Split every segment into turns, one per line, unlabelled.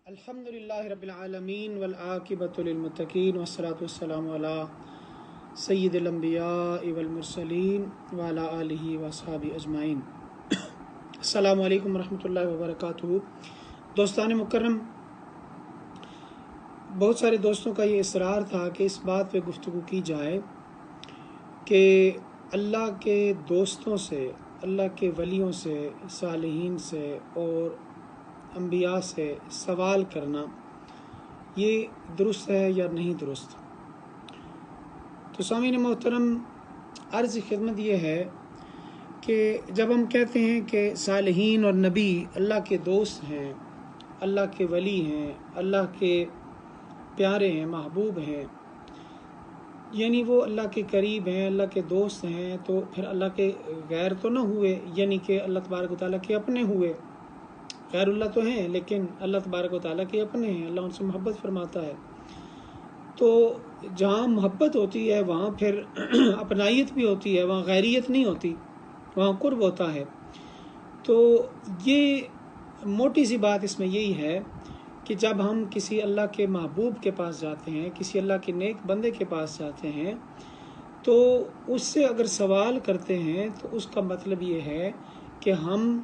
الحمدللہ رب العالمین والعاقبۃ للمتقین والصلاۃ والسلام علی سید الانبیاء والمرسلین وعلی آلہ واصحابہ اجمعین۔ السلام علیکم ورحمۃ اللہ وبرکاتہ۔ دوستان مکرم، بہت سارے دوستوں کا یہ اصرار تھا کہ اس بات پہ گفتگو کی جائے کہ اللہ کے دوستوں سے، اللہ کے ولیوں سے، صالحین سے اور انبیاء سے سوال کرنا یہ درست ہے یا نہیں درست۔ تو سامعین محترم، عرض خدمت یہ ہے کہ جب ہم کہتے ہیں کہ صالحین اور نبی اللہ کے دوست ہیں، اللہ کے ولی ہیں، اللہ کے پیارے ہیں، محبوب ہیں، یعنی وہ اللہ کے قریب ہیں، اللہ کے دوست ہیں، تو پھر اللہ کے غیر تو نہ ہوئے، یعنی کہ اللہ تبارک و تعالیٰ کے اپنے ہوئے۔ غیر اللہ تو ہیں لیکن اللہ تبارک و تعالیٰ کے اپنے ہیں، اللہ ان سے محبت فرماتا ہے۔ تو جہاں محبت ہوتی ہے وہاں پھر اپنائیت بھی ہوتی ہے، وہاں غیریت نہیں ہوتی، وہاں قرب ہوتا ہے۔ تو یہ موٹی سی بات اس میں یہی ہے کہ جب ہم کسی اللہ کے محبوب کے پاس جاتے ہیں، کسی اللہ کے نیک بندے کے پاس جاتے ہیں، تو اس سے اگر سوال کرتے ہیں تو اس کا مطلب یہ ہے کہ ہم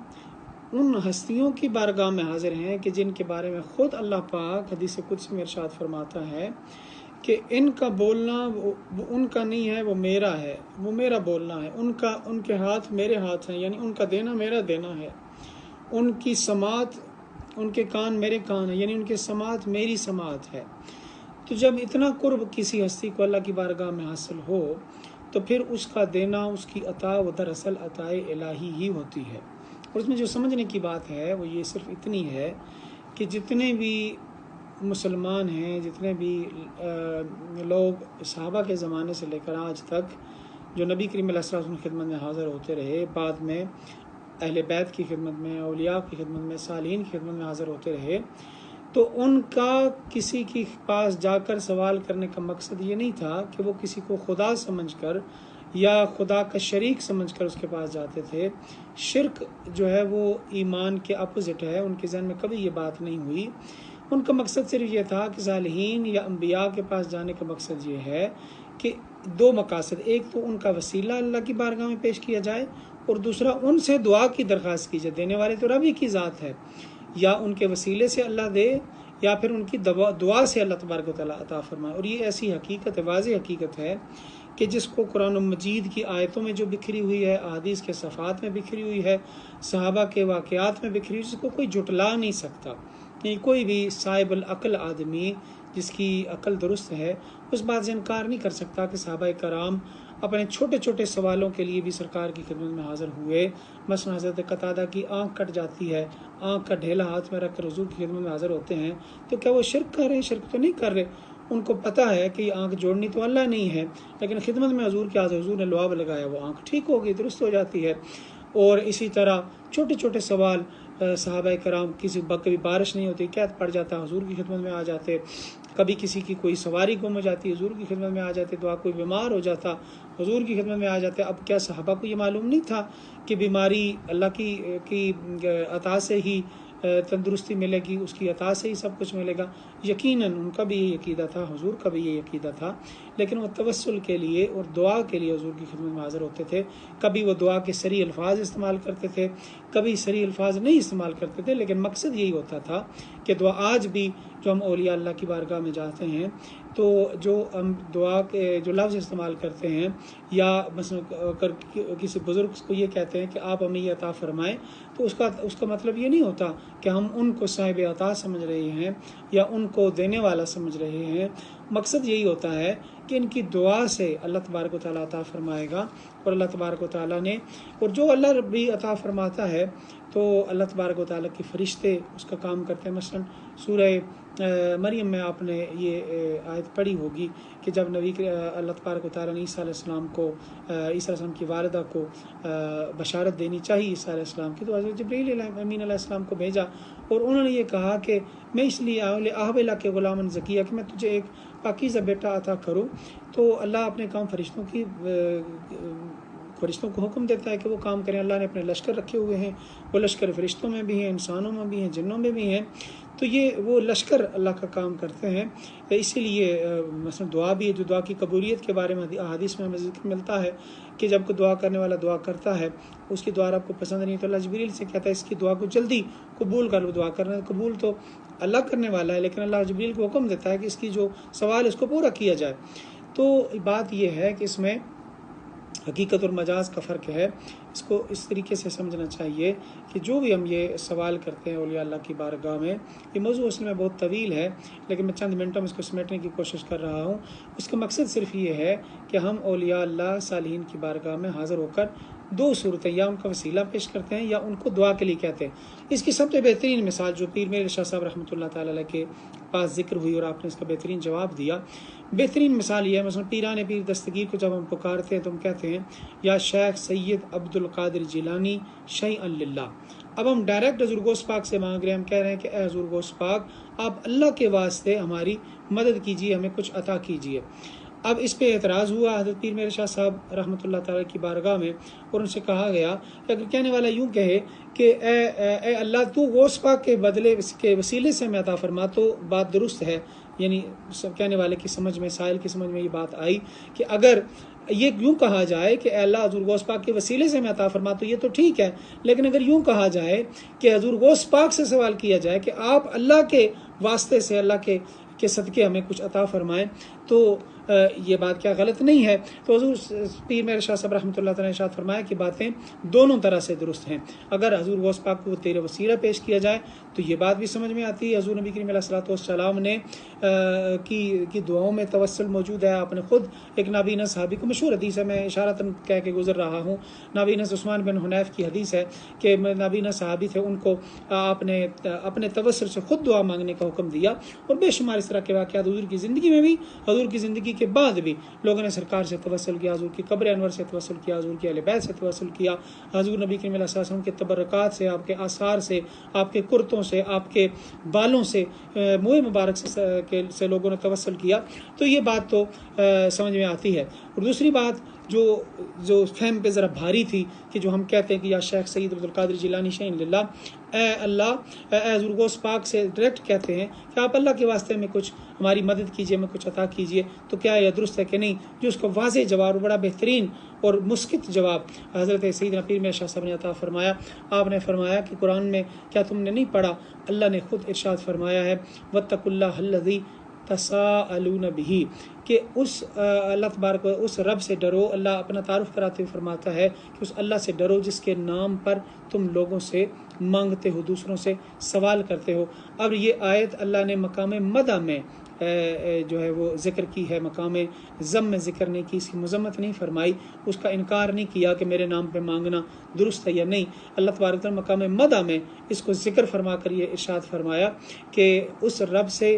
ان ہستیوں کی بارگاہ میں حاضر ہیں کہ جن کے بارے میں خود اللہ پاک حدیث قدسی میں ارشاد فرماتا ہے کہ ان کا بولنا وہ ان کا نہیں ہے، وہ میرا ہے، وہ میرا بولنا ہے، ان کے ہاتھ میرے ہاتھ ہیں، یعنی ان کا دینا میرا دینا ہے، ان کی سماعت، ان کے کان میرے کان ہیں، یعنی ان کی سماعت میری سماعت ہے۔ تو جب اتنا قرب کسی ہستی کو اللہ کی بارگاہ میں حاصل ہو تو پھر اس کا دینا، اس کی عطا وہ دراصل عطائے الہی ہی ہوتی ہے۔ اور اس میں جو سمجھنے کی بات ہے وہ یہ صرف اتنی ہے کہ جتنے بھی مسلمان ہیں، جتنے بھی لوگ صحابہ کے زمانے سے لے کر آج تک جو نبی کریم علیہ السلام کی خدمت میں حاضر ہوتے رہے، بعد میں اہل بیت کی خدمت میں، اولیاء کی خدمت میں، صالحین کی خدمت میں حاضر ہوتے رہے، تو ان کا کسی کے پاس جا کر سوال کرنے کا مقصد یہ نہیں تھا کہ وہ کسی کو خدا سمجھ کر یا خدا کا شریک سمجھ کر اس کے پاس جاتے تھے۔ شرک جو ہے وہ ایمان کے اپوزٹ ہے، ان کے ذہن میں کبھی یہ بات نہیں ہوئی۔ ان کا مقصد صرف یہ تھا کہ صالحین یا انبیاء کے پاس جانے کا مقصد یہ ہے کہ دو مقاصد، ایک تو ان کا وسیلہ اللہ کی بارگاہ میں پیش کیا جائے اور دوسرا ان سے دعا کی درخواست کی جائے۔ دینے والے تو رب ہی کی ذات ہے، یا ان کے وسیلے سے اللہ دے یا پھر ان کی دعا سے اللہ تبارک و تعالیٰ عطا فرمائے۔ اور یہ ایسی حقیقت ہے، واضح حقیقت ہے کہ جس کو قرآن مجید کی آیتوں میں جو بکھری ہوئی ہے، احادیث کے صفحات میں بکھری ہوئی ہے، صحابہ کے واقعات میں بکھری ہوئی، جس کو کوئی جھٹلا نہیں سکتا۔ یعنی کوئی بھی صاحب العقل آدمی جس کی عقل درست ہے اس بات سے انکار نہیں کر سکتا کہ صحابہ کرام اپنے چھوٹے چھوٹے سوالوں کے لیے بھی سرکار کی خدمت میں حاضر ہوئے۔ مثلا حضرت قتادہ کی آنکھ کٹ جاتی ہے، آنکھ کا ڈھیلا ہاتھ میں رکھ کر حضور کی خدمت میں حاضر ہوتے ہیں، تو کیا وہ شرک کر رہے ہیں؟ شرک تو نہیں کر رہے۔ ان کو پتہ ہے کہ یہ آنکھ جوڑنی تو اللہ نہیں ہے، لیکن خدمت میں حضور کے حاضر، حضور نے لعاب لگایا، وہ آنکھ ٹھیک ہوگی، درست ہو جاتی ہے۔ اور اسی طرح چھوٹے چھوٹے سوال صحابہ کرام، کبھی بارش نہیں ہوتی، قحط پڑ جاتا، حضور کی خدمت میں آ جاتے، کبھی کسی کی کوئی سواری گم ہو جاتی، حضور کی خدمت میں آ جاتے، دعا کوئی بیمار ہو جاتا، حضور کی خدمت میں آ جاتے۔ اب کیا صحابہ کو یہ معلوم نہیں تھا کہ بیماری اللہ کی عطا سے ہی تندرستی ملے گی، اس کی عطا سے ہی سب کچھ ملے گا؟ یقیناً ان کا بھی یہ عقیدہ تھا، حضور کا بھی یہ عقیدہ تھا، لیکن وہ توسل کے لیے اور دعا کے لیے حضور کی خدمت میں حاضر ہوتے تھے۔ کبھی وہ دعا کے صریح الفاظ استعمال کرتے تھے، کبھی صریح الفاظ نہیں استعمال کرتے تھے، لیکن مقصد یہی ہوتا تھا کہ دعا آج بھی جو ہم اولیاء اللہ کی بارگاہ میں جاتے ہیں تو جو ہم دعا کے جو لفظ استعمال کرتے ہیں، یا مثلا اگر کسی بزرگ کو یہ کہتے ہیں کہ آپ ہمیں یہ عطا فرمائیں، تو اس کا مطلب یہ نہیں ہوتا کہ ہم ان کو صاحب عطا سمجھ رہے ہیں یا ان کو دینے والا سمجھ رہے ہیں۔ مقصد یہی ہوتا ہے کہ ان کی دعا سے اللہ تبارک و تعالیٰ عطا فرمائے گا، اور اللہ تبارک و تعالیٰ نے، اور جو اللہ ربی عطا فرماتا ہے تو اللہ تبارک و تعالیٰ کے فرشتے اس کا کام کرتے ہیں۔ مثلا سورہ مریم میں آپ نے یہ آیت پڑھی ہوگی کہ جب نبی اللہ تبارک و تعالیٰ نے عیسیٰ علیہ السلام کو، عیسیٰ علیہ السلام کی والدہ کو بشارت دینی چاہیے عیسیٰ علیہ السلام کی، تو حضرت جبرائیل امین علیہ السلام کو بھیجا، اور انہوں نے یہ کہا کہ میں اس لیے اہب اللہ کے غلام زکیہ کہ میں تجھے ایک پاکیزہ بیٹا عطا کروں۔ تو اللہ اپنے کام فرشتوں کی فرشتوں کو حکم دیتا ہے کہ وہ کام کریں. اللہ نے اپنے لشکر رکھے ہوئے ہیں، وہ لشکر فرشتوں میں بھی ہیں، انسانوں میں بھی ہیں، جنوں میں بھی ہیں. تو یہ وہ لشکر اللہ کا کام کرتے ہیں. اسی لیے مثلا دعا بھی ہے، جو دعا کی قبولیت کے بارے میں حدیث میں ہمیں ذکر ملتا ہے کہ جب کوئی دعا کرنے والا دعا کرتا ہے، اس کی دعا آپ کو پسند نہیں تو اللہ جبریل سے کہتا ہے اس کی دعا کو جلدی قبول کر لو. دعا کرنا قبول تو اللہ کرنے والا ہے، لیکن اللہ جبریل کو حکم دیتا ہے کہ اس کی جو سوال اس کو پورا کیا جائے. تو بات یہ ہے کہ اس میں حقیقت اور مجاز کا فرق ہے. اس کو اس طریقے سے سمجھنا چاہیے کہ جو بھی ہم یہ سوال کرتے ہیں اولیاء اللہ کی بارگاہ میں، یہ موضوع اصل میں بہت طویل ہے، لیکن میں چند منٹوں میں اس کو سمیٹنے کی کوشش کر رہا ہوں. اس کا مقصد صرف یہ ہے کہ ہم اولیاء اللہ صالحین کی بارگاہ میں حاضر ہو کر دو صورتیں، یا ان کا وسیلہ پیش کرتے ہیں یا ان کو دعا کے لیے کہتے ہیں. اس کی سب سے بہترین مثال جو پیر میر شاہ صاحب رحمۃ اللہ تعالی علیہ کے پاس ذکر ہوئی اور آپ نے اس کا بہترین جواب دیا، بہترین مثال یہ ہے. مثلا پیران پیر دستگیر کو جب ہم پکارتے ہیں تو ہم کہتے ہیں یا شیخ سید عبد القادر جیلانی شیئا للہ. اب ہم ڈائریکٹ حضور غوث پاک سے مانگ رہے ہیں، ہم کہہ رہے ہیں کہ اے حضور غوث پاک آپ اللہ کے واسطے ہماری مدد کیجیے، ہمیں کچھ عطا کیجیے. اب اس پہ اعتراض ہوا حضرت پیر میر شاہ صاحب رحمۃ اللہ تعالیٰ کی بارگاہ میں، اور ان سے کہا گیا کہ اگر کہنے والا یوں کہے کہ اے اللہ تو غوث پاک کے بدلے کے وسیلے سے ہمیں عطا فرما، تو بات درست ہے. یعنی کہنے والے کی سمجھ میں، سائل کی سمجھ میں یہ بات آئی کہ اگر یہ یوں کہا جائے کہ اے اللہ حضور غوث پاک کے وسیلے سے ہمیں عطا فرما تو یہ تو ٹھیک ہے، لیکن اگر یوں کہا جائے کہ حضور غوث پاک سے سوال کیا جائے کہ آپ اللہ کے واسطے سے، اللہ کے صدقے ہمیں کچھ عطا فرمائیں، تو یہ بات کیا غلط نہیں ہے؟ تو حضور پیر میر شاہ صاحب رحمۃ اللہ تعالیٰ نے ارشاد فرمایا کہ باتیں دونوں طرح سے درست ہیں. اگر حضور غوث پاک کو تیرے وسیلہ پیش کیا جائے تو یہ بات بھی سمجھ میں آتی ہے. حضور نبی کریم علیہ الصلوۃ والسلام نے کی دعاؤں میں توسل موجود ہے. آپ نے خود ایک نابینا صحابی کو، مشہور حدیث ہے، میں اشارتاً کہہ کے گزر رہا ہوں، نابینا عثمان بن حنیف کی حدیث ہے کہ نابینا صحابی تھے، ان کو آپ نے اپنے توسل سے خود دعا مانگنے کا حکم دیا. اور بے شمار اس طرح کے واقعات حضور کی زندگی میں بھی، حضور کی زندگی کے بعد بھی لوگوں نے سرکار سے توسل کیا، حضور کی قبر انور سے توسل کیا، حضور کی اہل بیت سے توسل کیا، حضور نبی کریم علیہ السلام کے تبرکات سے، آپ کے آثار سے، آپ کے کرتوں سے، آپ کے بالوں سے، منہ مبارک سے لوگوں نے توسل کیا. تو یہ بات تو سمجھ میں آتی ہے. اور دوسری بات جو فہم پہ ذرا بھاری تھی کہ جو ہم کہتے ہیں کہ یا شیخ سید عبد القادر جیلانی شیئا للہ، اے اللہ، اے حضور غوث پاک سے ڈائریکٹ کہتے ہیں کہ آپ اللہ کے واسطے میں کچھ ہماری مدد کیجیے، ہمیں کچھ عطا کیجیے، تو کیا یہ درست ہے کہ نہیں؟ جو اس کا واضح جواب، بڑا بہترین اور مسکت جواب حضرت سیدنا پیر میر شاہ صاحب نے عطا فرمایا. آپ نے فرمایا کہ قرآن میں کیا تم نے نہیں پڑھا، اللہ نے خود ارشاد فرمایا ہے وَاتَّقُوا اللَّهَ الَّذِي تَسَاءَلُونَ بِهِ، کہ اس اللہ تبارک اس رب سے ڈرو. اللہ اپنا تعارف کراتے ہوئے فرماتا ہے کہ اس اللہ سے ڈرو جس کے نام پر تم لوگوں سے مانگتے ہو، دوسروں سے سوال کرتے ہو. اب یہ آیت اللہ نے مقام مدح میں جو ہے وہ ذکر کی ہے، مقام ذم میں ذکر نہیں کی، اس کی مذمت نہیں فرمائی، اس کا انکار نہیں کیا کہ میرے نام پہ مانگنا درست ہے یا نہیں. اللہ تبارک تعالیٰ مقام مدح میں اس کو ذکر فرما کر یہ ارشاد فرمایا کہ اس رب سے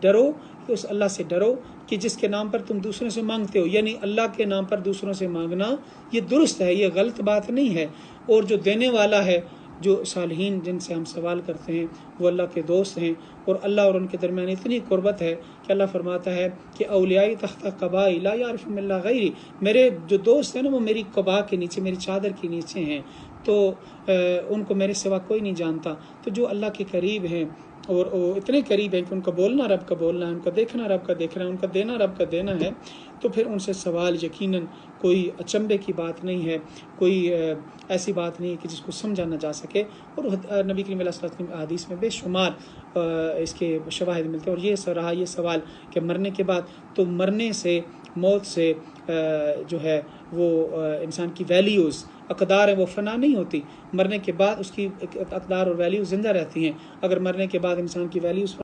ڈرو، اس اللہ سے ڈرو کہ جس کے نام پر تم دوسروں سے مانگتے ہو. یعنی اللہ کے نام پر دوسروں سے مانگنا یہ درست ہے، یہ غلط بات نہیں ہے. اور جو دینے والا ہے، جو صالحین جن سے ہم سوال کرتے ہیں وہ اللہ کے دوست ہیں، اور اللہ اور ان کے درمیان اتنی قربت ہے کہ اللہ فرماتا ہے کہ اولیائی تحت قبائی لا یعرفهم الا غیری، میرے جو دوست ہیں نا وہ میری قبا کے نیچے، میری چادر کے نیچے ہیں، تو ان کو میرے سوا کوئی نہیں جانتا. تو جو اللہ کے قریب ہیں اور وہ اتنے قریب ہیں کہ ان کا بولنا رب کا بولنا ہے، ان کا دیکھنا رب کا دیکھنا ہے، ان کا دینا رب کا دینا ہے، تو پھر ان سے سوال یقیناً کوئی اچنبے کی بات نہیں ہے، کوئی ایسی بات نہیں ہے کہ جس کو سمجھا نہ جا سکے. اور نبی کریم علیہ الصلوۃ والسلام حدیث میں بے شمار اس کے شواہد ملتے ہیں. اور یہ رہا یہ سوال کہ مرنے کے بعد، تو مرنے سے، موت سے جو ہے وہ انسان کی ویلیوز، اقدار ہیں، وہ فنا نہیں ہوتی. مرنے کے بعد اس کی اقدار اور ویلیوز زندہ رہتی ہیں. اگر مرنے کے بعد انسان کی ویلیوز